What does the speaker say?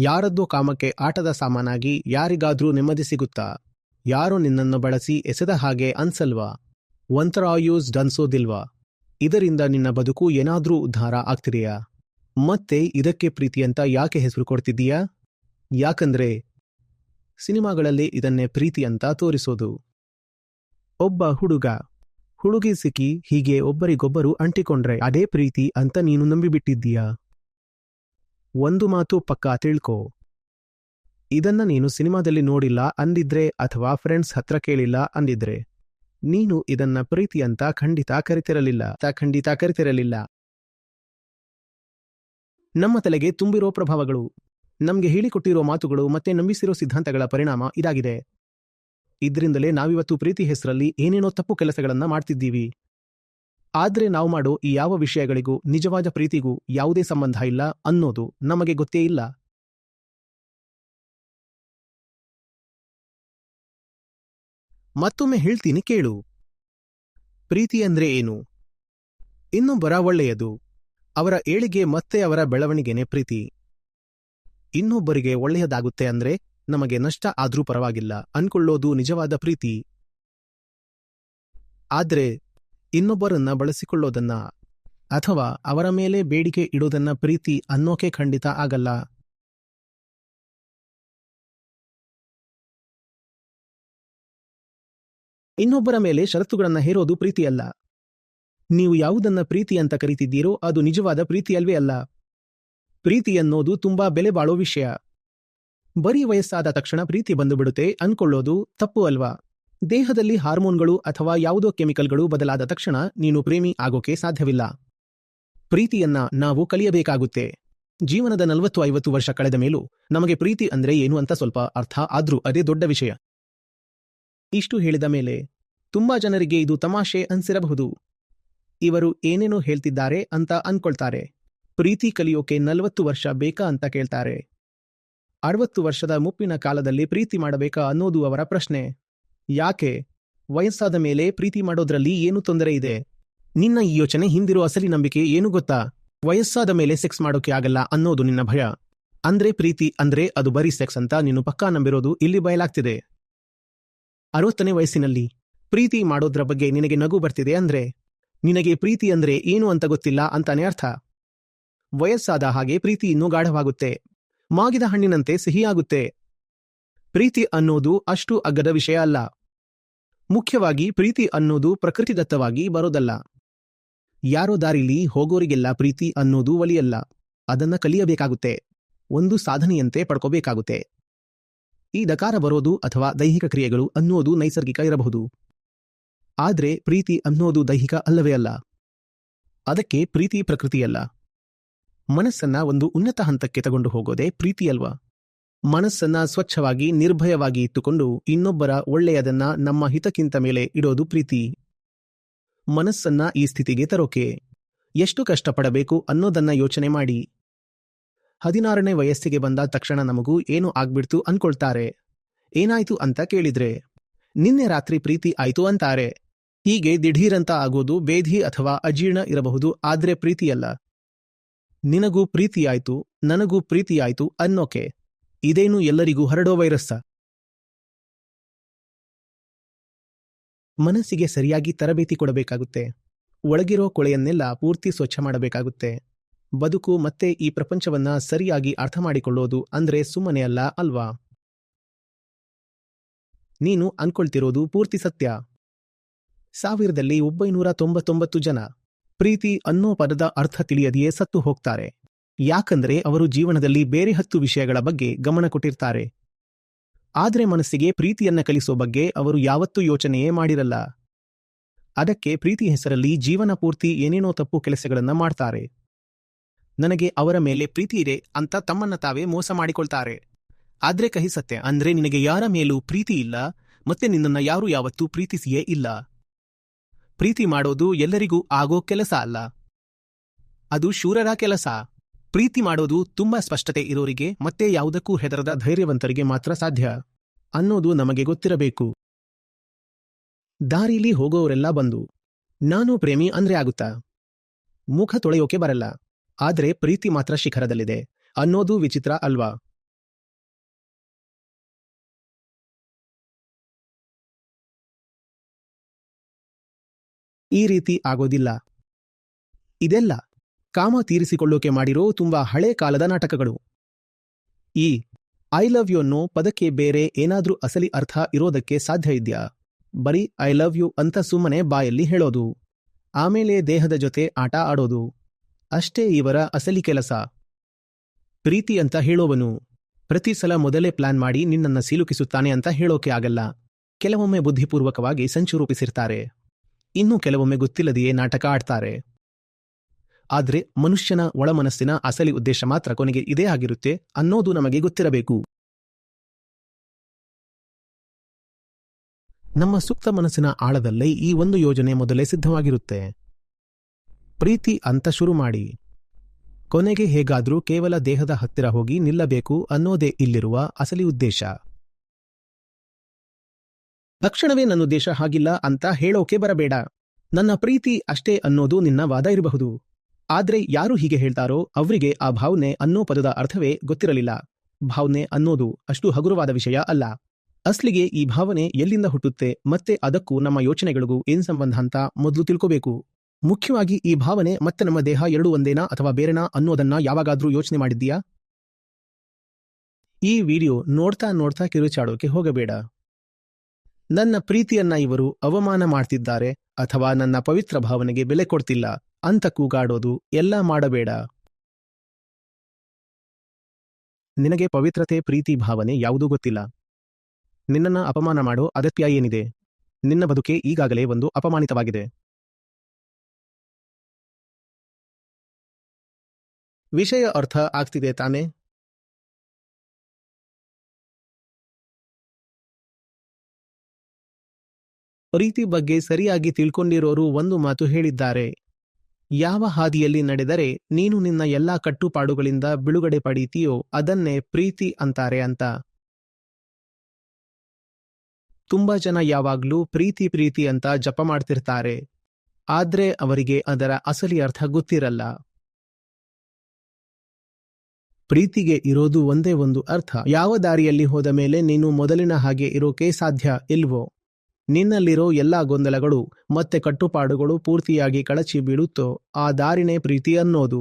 ಯಾರದ್ದೋ ಕಾಮಕ್ಕೆ ಆಟದ ಸಾಮಾನಾಗಿ ಯಾರಿಗಾದ್ರೂ ನೆಮ್ಮದಿ ಸಿಗುತ್ತಾ? ಯಾರೋ ನಿನ್ನನ್ನು ಬಳಸಿ ಎಸೆದ ಹಾಗೆ ಅನ್ಸಲ್ವಾ? ಒಂಥರ ಯೂಸ್ಡ್ ಅನ್ಸೋದಿಲ್ವಾ? ಇದರಿಂದ ನಿನ್ನ ಬದುಕು ಏನಾದ್ರೂ ಉದ್ಧಾರ ಆಗ್ತಿದೆಯಾ? ಮತ್ತೆ ಇದಕ್ಕೆ ಪ್ರೀತಿ ಅಂತ ಯಾಕೆ ಹೆಸರು ಕೊಡ್ತಿದ್ದೀಯಾ? ಯಾಕಂದ್ರೆ ಸಿನಿಮಾಗಳಲ್ಲಿ ಇದನ್ನೇ ಪ್ರೀತಿ ಅಂತ ತೋರಿಸೋದು. ಒಬ್ಬ ಹುಡುಗಿ ಸಿಕ್ಕಿ ಹೀಗೆ ಒಬ್ಬರಿಗೊಬ್ಬರು ಅಂಟಿಕೊಂಡ್ರೆ ಅದೇ ಪ್ರೀತಿ ಅಂತ ನೀನು ನಂಬಿಬಿಟ್ಟಿದ್ದೀಯಾ? ಒಂದು ಮಾತು ಪಕ್ಕಾ ತಿಳ್ಕೋ, ಇದನ್ನ ನೀನು ಸಿನಿಮಾದಲ್ಲಿ ನೋಡಿಲ್ಲ ಅಂದಿದ್ರೆ ಅಥವಾ ಫ್ರೆಂಡ್ಸ್ ಹತ್ರ ಕೇಳಿಲ್ಲ ಅಂದಿದ್ರೆ ನೀನು ಇದನ್ನ ಪ್ರೀತಿ ಅಂತ ಖಂಡಿತ ಕರಿತಿರಲಿಲ್ಲ. ನಮ್ಮ ತಲೆಗೆ ತುಂಬಿರೋ ಪ್ರಭಾವಗಳು, ನಮ್ಗೆ ಹೇಳಿಕೊಟ್ಟಿರೋ ಮಾತುಗಳು ಮತ್ತೆ ನಂಬಿಸಿರೋ ಸಿದ್ಧಾಂತಗಳ ಪರಿಣಾಮ ಇದಾಗಿದೆ. ಇದ್ರಿಂದಲೇ ನಾವಿವತ್ತು ಪ್ರೀತಿ ಹೆಸರಲ್ಲಿ ಏನೇನೋ ತಪ್ಪು ಕೆಲಸಗಳನ್ನ ಮಾಡ್ತಿದ್ದೀವಿ. ಆದ್ರೆ ನಾವು ಮಾಡೋ ಈ ಯಾವ ವಿಷಯಗಳಿಗೂ ನಿಜವಾದ ಪ್ರೀತಿಗೂ ಯಾವುದೇ ಸಂಬಂಧ ಇಲ್ಲ ಅನ್ನೋದು ನಮಗೆ ಗೊತ್ತೇ ಇಲ್ಲ. ಮತ್ತೊಮ್ಮೆ ಹೇಳ್ತೀನಿ ಕೇಳು. ಪ್ರೀತಿ ಅಂದ್ರೆ ಏನು? ಇನ್ನೊಬ್ಬರ ಒಳ್ಳೆಯದು, ಅವರ ಏಳಿಗೆ ಮತ್ತೆ ಅವರ ಬೆಳವಣಿಗೆನೇ ಪ್ರೀತಿ. ಇನ್ನೊಬ್ಬರಿಗೆ ಒಳ್ಳೆಯದಾಗುತ್ತೆ ಅಂದ್ರೆ ನಮಗೆ ನಷ್ಟ ಆದ್ರೂ ಪರವಾಗಿಲ್ಲ ಅನ್ಕೊಳ್ಳೋದು ನಿಜವಾದ ಪ್ರೀತಿ. ಆದ್ರೆ ಇನ್ನೊಬ್ಬರನ್ನ ಬಳಸಿಕೊಳ್ಳೋದನ್ನ ಅಥವಾ ಅವರ ಮೇಲೆ ಬೇಡಿಕೆ ಇಡೋದನ್ನ ಪ್ರೀತಿ ಅನ್ನೋಕೆ ಖಂಡಿತ ಆಗಲ್ಲ. ಇನ್ನೊಬ್ಬರ ಮೇಲೆ ಷರತ್ತುಗಳನ್ನ ಹೇರೋದು ಪ್ರೀತಿಯಲ್ಲ. ನೀವು ಯಾವುದನ್ನ ಪ್ರೀತಿ ಅಂತ ಕರೀತಿದ್ದೀರೋ ಅದು ನಿಜವಾದ ಪ್ರೀತಿಯಲ್ವೇ ಅಲ್ಲ. ಪ್ರೀತಿ ಅನ್ನೋದು ತುಂಬಾ ಬೆಲೆ ಬಾಳೋ ವಿಷಯ. ಬರೀ ವಯಸ್ಸಾದ ತಕ್ಷಣ ಪ್ರೀತಿ ಬಂದುಬಿಡುತ್ತೆ ಅನ್ಕೊಳ್ಳೋದು ತಪ್ಪು ಅಲ್ವಾ? ದೇಹದಲ್ಲಿ ಹಾರ್ಮೋನ್ಗಳು ಅಥವಾ ಯಾವುದೋ ಕೆಮಿಕಲ್ಗಳು ಬದಲಾದ ತಕ್ಷಣ ನೀನು ಪ್ರೇಮಿ ಆಗೋಕೆ ಸಾಧ್ಯವಿಲ್ಲ. ಪ್ರೀತಿಯನ್ನ ನಾವು ಕಲಿಯಬೇಕಾಗುತ್ತೆ. ಜೀವನದ 40-50 ವರ್ಷ ಕಳೆದ ಮೇಲೂ ನಮಗೆ ಪ್ರೀತಿ ಅಂದ್ರೆ ಏನು ಅಂತ ಸ್ವಲ್ಪ ಅರ್ಥ ಆದ್ರೂ ಅದೇ ದೊಡ್ಡ ವಿಷಯ. ಇಷ್ಟು ಹೇಳಿದ ಮೇಲೆ ತುಂಬಾ ಜನರಿಗೆ ಇದು ತಮಾಷೆ ಅನ್ಸಿರಬಹುದು. ಇವರು ಏನೇನೋ ಹೇಳ್ತಿದ್ದಾರೆ ಅಂತ ಅನ್ಕೊಳ್ತಾರೆ. ಪ್ರೀತಿ ಕಲಿಯೋಕೆ 40 ವರ್ಷ ಬೇಕಾ ಅಂತ ಕೇಳ್ತಾರೆ. 60 ವರ್ಷದ ಮುಪ್ಪಿನ ಕಾಲದಲ್ಲಿ ಪ್ರೀತಿ ಮಾಡಬೇಕಾ ಅನ್ನೋದು ಅವರ ಪ್ರಶ್ನೆ. ಯಾಕೆ? ವಯಸ್ಸಾದ ಮೇಲೆ ಪ್ರೀತಿ ಮಾಡೋದ್ರಲ್ಲಿ ಏನು ತೊಂದರೆ ಇದೆ? ನಿನ್ನ ಈ ಯೋಚನೆ ಹಿಂದಿರೋ ಅಸಲಿ ನಂಬಿಕೆ ಏನು ಗೊತ್ತಾ? ವಯಸ್ಸಾದ ಮೇಲೆ ಸೆಕ್ಸ್ ಮಾಡೋಕೆ ಆಗಲ್ಲ ಅನ್ನೋದು ನಿನ್ನ ಭಯ. ಅಂದ್ರೆ ಪ್ರೀತಿ ಅಂದ್ರೆ ಅದು ಬರೀ ಸೆಕ್ಸ್ ಅಂತ ನೀನು ಪಕ್ಕಾ ನಂಬಿರೋದು ಇಲ್ಲಿ ಬಯಲಾಗ್ತಿದೆ. 60ನೇ ವಯಸ್ಸಿನಲ್ಲಿ ಪ್ರೀತಿ ಮಾಡೋದ್ರ ಬಗ್ಗೆ ನಿನಗೆ ನಗು ಬರ್ತಿದೆ ಅಂದ್ರೆ ನಿನಗೆ ಪ್ರೀತಿ ಅಂದ್ರೆ ಏನು ಅಂತ ಗೊತ್ತಿಲ್ಲ ಅಂತಾನೆ ಅರ್ಥ. ವಯಸ್ಸಾದ ಹಾಗೆ ಪ್ರೀತಿ ಇನ್ನೂ ಗಾಢವಾಗುತ್ತೆ, ಮಾಗಿದ ಹಣ್ಣಿನಂತೆ ಸಿಹಿಯಾಗುತ್ತೆ. ಪ್ರೀತಿ ಅನ್ನೋದು ಅಷ್ಟು ಅಗ್ಗದ ವಿಷಯ ಅಲ್ಲ. ಮುಖ್ಯವಾಗಿ ಪ್ರೀತಿ ಅನ್ನೋದು ಪ್ರಕೃತಿದತ್ತವಾಗಿ ಬರೋದಲ್ಲ. ಯಾರೋ ದಾರಿಲಿ ಹೋಗೋರಿಗೆಲ್ಲ ಪ್ರೀತಿ ಅನ್ನೋದು ಒಲಿಯಲ್ಲ. ಅದನ್ನ ಕಲಿಯಬೇಕಾಗುತ್ತೆ, ಒಂದು ಸಾಧನೆಯಂತೆ ಪಡ್ಕೋಬೇಕಾಗುತ್ತೆ. ಈ ದಕಾರ ಬರೋದು ಅಥವಾ ದೈಹಿಕ ಕ್ರಿಯೆಗಳು ಅನ್ನೋದು ನೈಸರ್ಗಿಕ ಇರಬಹುದು. ಆದ್ರೆ ಪ್ರೀತಿ ಅನ್ನೋದು ದೈಹಿಕ ಅಲ್ಲವೇ ಅಲ್ಲ. ಅದಕ್ಕೆ ಪ್ರೀತಿ ಪ್ರಕೃತಿಯಲ್ಲ. ಮನಸ್ಸನ್ನ ಒಂದು ಉನ್ನತ ಹಂತಕ್ಕೆ ತಗೊಂಡು ಹೋಗೋದೇ ಪ್ರೀತಿಯಲ್ವಾ? ಮನಸ್ಸನ್ನ ಸ್ವಚ್ಛವಾಗಿ ನಿರ್ಭಯವಾಗಿ ಇಟ್ಟುಕೊಂಡು ಇನ್ನೊಬ್ಬರ ಒಳ್ಳೆಯದನ್ನ ನಮ್ಮ ಹಿತಕ್ಕಿಂತ ಮೇಲೆ ಇಡೋದು ಪ್ರೀತಿ. ಮನಸ್ಸನ್ನ ಈ ಸ್ಥಿತಿಗೆ ತರೋಕೆ ಎಷ್ಟು ಕಷ್ಟಪಡಬೇಕು ಅನ್ನೋದನ್ನ ಯೋಚನೆ ಮಾಡಿ. 16ನೇ ವಯಸ್ಸಿಗೆ ಬಂದ ತಕ್ಷಣ ನಮಗೂ ಏನು ಆಗ್ಬಿಡ್ತು ಅನ್ಕೊಳ್ತಾರೆ. ಏನಾಯ್ತು ಅಂತ ಕೇಳಿದ್ರೆ ನಿನ್ನೆ ರಾತ್ರಿ ಪ್ರೀತಿ ಆಯ್ತು ಅಂತಾರೆ. ಹೀಗೆ ದಿಢೀರಂತ ಆಗೋದು ಬೇಧಿ ಅಥವಾ ಅಜೀರ್ಣ ಇರಬಹುದು, ಆದ್ರೆ ಪ್ರೀತಿಯಲ್ಲ. ನಿನಗೂ ಪ್ರೀತಿಯಾಯ್ತು, ನನಗೂ ಪ್ರೀತಿಯಾಯ್ತು ಅನ್ನೋಕೆ ಇದೇನು ಎಲ್ಲರಿಗೂ ಹರಡೋ ವೈರಸ್ಸ? ಮನಸ್ಸಿಗೆ ಸರಿಯಾಗಿ ತರಬೇತಿ ಕೊಡಬೇಕಾಗುತ್ತೆ. ಒಳಗಿರೋ ಕೊಳೆಯನ್ನೆಲ್ಲ ಪೂರ್ತಿ ಸ್ವಚ್ಛ ಮಾಡಬೇಕಾಗುತ್ತೆ. ಬದುಕು ಮತ್ತೆ ಈ ಪ್ರಪಂಚವನ್ನ ಸರಿಯಾಗಿ ಅರ್ಥ ಮಾಡಿಕೊಳ್ಳೋದು ಅಂದ್ರೆ ಸುಮ್ಮನೆ ಅಲ್ಲ ಅಲ್ವಾ? ನೀನು ಅನ್ಕೊಳ್ತಿರೋದು ಪೂರ್ತಿ ಸತ್ಯ. 1999 ಜನ ಪ್ರೀತಿ ಅನ್ನೋ ಪದದ ಅರ್ಥ ತಿಳಿಯದೆಯೇ ಸತ್ತು ಹೋಗ್ತಾರೆ. ಯಾಕಂದ್ರೆ ಅವರು ಜೀವನದಲ್ಲಿ ಬೇರೆ 10 ವಿಷಯಗಳ ಬಗ್ಗೆ ಗಮನ ಕೊಟ್ಟಿರ್ತಾರೆ. ಆದ್ರೆ ಮನಸ್ಸಿಗೆ ಪ್ರೀತಿಯನ್ನ ಕಲಿಸೋ ಬಗ್ಗೆ ಅವರು ಯಾವತ್ತೂ ಯೋಚನೆಯೇ ಮಾಡಿರಲ್ಲ. ಅದಕ್ಕೆ ಪ್ರೀತಿ ಹೆಸರಲ್ಲಿ ಜೀವನ ಪೂರ್ತಿ ಏನೇನೋ ತಪ್ಪು ಕೆಲಸಗಳನ್ನ ಮಾಡ್ತಾರೆ. ನನಗೆ ಅವರ ಮೇಲೆ ಪ್ರೀತಿ ಇದೆ ಅಂತ ತಮ್ಮನ್ನ ತಾವೇ ಮೋಸ ಮಾಡಿಕೊಳ್ತಾರೆ. ಆದ್ರೆ ಕಹಿ ಸತ್ಯ ಅಂದ್ರೆ ನಿನಗೆ ಯಾರ ಮೇಲೂ ಪ್ರೀತಿ ಇಲ್ಲ, ಮತ್ತೆ ನಿನ್ನನ್ನ ಯಾರು ಯಾವತ್ತೂ ಪ್ರೀತಿಸಿಯೇ ಇಲ್ಲ. ಪ್ರೀತಿ ಮಾಡೋದು ಎಲ್ಲರಿಗೂ ಆಗೋ ಕೆಲಸ ಅಲ್ಲ, ಅದು ಶೂರರ ಕೆಲಸ. ಪ್ರೀತಿ ಮಾಡೋದು ತುಂಬಾ ಸ್ಪಷ್ಟತೆ ಇರೋರಿಗೆ ಮತ್ತೆ ಯಾವುದಕ್ಕೂ ಹೆದರದ ಧೈರ್ಯವಂತರಿಗೆ ಮಾತ್ರ ಸಾಧ್ಯ ಅನ್ನೋದು ನಮಗೆ ಗೊತ್ತಿರಬೇಕು. ದಾರಿಲಿ ಹೋಗೋರೆಲ್ಲ ಬಂದು ನಾನು ಪ್ರೇಮಿ ಅಂದ್ರೆ ಆಗುತ್ತಾ? ಮುಖ ತೊಳೆಯೋಕೆ ಬರಲ್ಲ, ಆದ್ರೆ ಪ್ರೀತಿ ಮಾತ್ರ ಶಿಖರದಲ್ಲಿದೆ ಅನ್ನೋದು ವಿಚಿತ್ರ ಅಲ್ವಾ? ಈ ರೀತಿ ಆಗೋದಿಲ್ಲ. ಇದೆಲ್ಲ ಕಾಮ ತೀರಿಸಿಕೊಳ್ಳೋಕೆ ಮಾಡಿರೋ ತುಂಬಾ ಹಳೆ ಕಾಲದ ನಾಟಕಗಳು. ಈ ಐ ಲವ್ ಯು ಅನ್ನೋ ಪದಕ್ಕೆ ಬೇರೆ ಏನಾದ್ರೂ ಅಸಲಿ ಅರ್ಥ ಇರೋದಕ್ಕೆ ಸಾಧ್ಯ ಇದ್ಯಾ? ಬರೀ ಐ ಲವ್ ಯು ಅಂತ ಸುಮ್ಮನೆ ಬಾಯಲ್ಲಿ ಹೇಳೋದು, ಆಮೇಲೆ ದೇಹದ ಜೊತೆ ಆಟ ಆಡೋದು ಅಷ್ಟೇ ಇವರ ಅಸಲಿ ಕೆಲಸ. ಪ್ರೀತಿ ಅಂತ ಹೇಳೋವನು ಪ್ರತಿ ಸಲ ಮೊದಲೇ ಪ್ಲಾನ್ ಮಾಡಿ ನಿನ್ನನ್ನ ಸಿಲುಕಿಸುತ್ತಾನೆ ಅಂತ ಹೇಳೋಕೆ ಆಗಲ್ಲ. ಕೆಲವೊಮ್ಮೆ ಬುದ್ಧಿಪೂರ್ವಕವಾಗಿ ಸಂಚು ರೂಪಿಸಿರ್ತಾರೆ, ಇನ್ನು ಕೆಲವೊಮ್ಮೆ ಗೊತ್ತಿಲ್ಲದೆಯೇ ನಾಟಕ ಆಡ್ತಾರೆ. ಆದ್ರೆ ಮನುಷ್ಯನ ಒಳಮನಸ್ಸಿನ ಅಸಲಿ ಉದ್ದೇಶ ಮಾತ್ರ ಕೊನೆಗೆ ಇದೇ ಆಗಿರುತ್ತೆ ಅನ್ನೋದು ನಮಗೆ ಗೊತ್ತಿರಬೇಕು. ನಮ್ಮ ಸುಪ್ತ ಮನಸ್ಸಿನ ಆಳದಲ್ಲೇ ಈ ಒಂದು ಯೋಜನೆ ಮೊದಲೇ ಸಿದ್ಧವಾಗಿರುತ್ತೆ. ಪ್ರೀತಿ ಅಂತ ಶುರು ಮಾಡಿ ಕೊನೆಗೆ ಹೇಗಾದ್ರೂ ಕೇವಲ ದೇಹದ ಹತ್ತಿರ ಹೋಗಿ ನಿಲ್ಲಬೇಕು ಅನ್ನೋದೇ ಇಲ್ಲಿರುವ ಅಸಲಿ ಉದ್ದೇಶ. ತಕ್ಷಣವೇ ನನ್ನ ಉದ್ದೇಶ ಹಾಗಿಲ್ಲ ಅಂತ ಹೇಳೋಕೆ ಬರಬೇಡ. ನನ್ನ ಪ್ರೀತಿ ಅಷ್ಟೇ ಅನ್ನೋದು ನಿನ್ನ ವಾದ ಇರಬಹುದು. ಆದ್ರೆ ಯಾರು ಹೀಗೆ ಹೇಳ್ತಾರೋ ಅವರಿಗೆ ಆ ಭಾವನೆ ಅನ್ನೋ ಪದದ ಅರ್ಥವೇ ಗೊತ್ತಿರಲಿಲ್ಲ. ಭಾವನೆ ಅನ್ನೋದು ಅಷ್ಟು ಹಗುರವಾದ ವಿಷಯ ಅಲ್ಲ. ಅಸ್ಲಿಗೆ ಈ ಭಾವನೆ ಎಲ್ಲಿಂದ ಹುಟ್ಟುತ್ತೆ ಮತ್ತೆ ಅದಕ್ಕೂ ನಮ್ಮ ಯೋಚನೆಗಳಿಗೂ ಏನ್ ಸಂಬಂಧ ಅಂತ ಮೊದಲು ತಿಳ್ಕೋಬೇಕು. ಮುಖ್ಯವಾಗಿ ಈ ಭಾವನೆ ಮತ್ತೆ ನಮ್ಮ ದೇಹ ಎರಡೂ ಒಂದೇನಾ ಅಥವಾ ಬೇರೆನಾ ಅನ್ನೋದನ್ನ ಯಾವಾಗಾದ್ರೂ ಯೋಚನೆ ಮಾಡಿದ್ದೀಯಾ? ಈ ವಿಡಿಯೋ ನೋಡ್ತಾ ನೋಡ್ತಾ ಕಿರುಚಾಡೋಕೆ ಹೋಗಬೇಡ. ನನ್ನ ಪ್ರೀತಿಯನ್ನ ಇವರು ಅವಮಾನ ಮಾಡ್ತಿದ್ದಾರೆ ಅಥವಾ ನನ್ನ ಪವಿತ್ರ ಭಾವನೆಗೆ ಬೆಲೆ ಕೊಡ್ತಿಲ್ಲ ಅಂತ ಕೂಗಾಡೋದು ಎಲ್ಲ ಮಾಡಬೇಡ. ನಿನಗೆ ಪವಿತ್ರತೆ ಪ್ರೀತಿ ಭಾವನೆ ಯಾವುದೂ ಗೊತ್ತಿಲ್ಲ. ನಿನ್ನನ್ನ ಅಪಮಾನ ಮಾಡೋ ಅಗತ್ಯ ಏನಿದೆ? ನಿನ್ನ ಬದುಕೆ ಈಗಾಗಲೇ ಒಂದು ಅಪಮಾನಿತವಾಗಿದೆ. ವಿಷಯ ಅರ್ಥ ಆಗ್ತಿದೆ ತಾನೇ? ಪ್ರೀತಿ ಬಗ್ಗೆ ಸರಿಯಾಗಿ ತಿಳ್ಕೊಂಡಿರೋರು ಒಂದು ಮಾತು ಹೇಳಿದ್ದಾರೆ, ಯಾವ ಹಾದಿಯಲ್ಲಿ ನಡೆದರೆ ನೀನು ನಿನ್ನ ಎಲ್ಲಾ ಕಟ್ಟುಪಾಡುಗಳಿಂದ ಬಿಡುಗಡೆ ಪಡೀತೀಯೋ ಅದನ್ನೇ ಪ್ರೀತಿ ಅಂತಾರೆ ಅಂತ. ತುಂಬಾ ಜನ ಯಾವಾಗ್ಲೂ ಪ್ರೀತಿ ಪ್ರೀತಿ ಅಂತ ಜಪ ಮಾಡ್ತಿರ್ತಾರೆ, ಆದ್ರೆ ಅವರಿಗೆ ಅದರ ಅಸಲಿ ಅರ್ಥ ಗೊತ್ತಿರಲ್ಲ. ಪ್ರೀತಿಗೆ ಇರೋದು ಒಂದೇ ಒಂದು ಅರ್ಥ, ಯಾವ ದಾರಿಯಲ್ಲಿ ಹೋದ ಮೇಲೆ ನೀನು ಮೊದಲಿನ ಹಾಗೆ ಇರೋಕೆ ಸಾಧ್ಯ ಇಲ್ವೋ, ನಿನ್ನಲ್ಲಿರೋ ಎಲ್ಲಾ ಗೊಂದಲಗಳು ಮತ್ತೆ ಕಟ್ಟುಪಾಡುಗಳು ಪೂರ್ತಿಯಾಗಿ ಕಳಚಿ ಬೀಳುತ್ತೋ ಆ ದಾರಿನೇ ಪ್ರೀತಿ ಅನ್ನೋದು.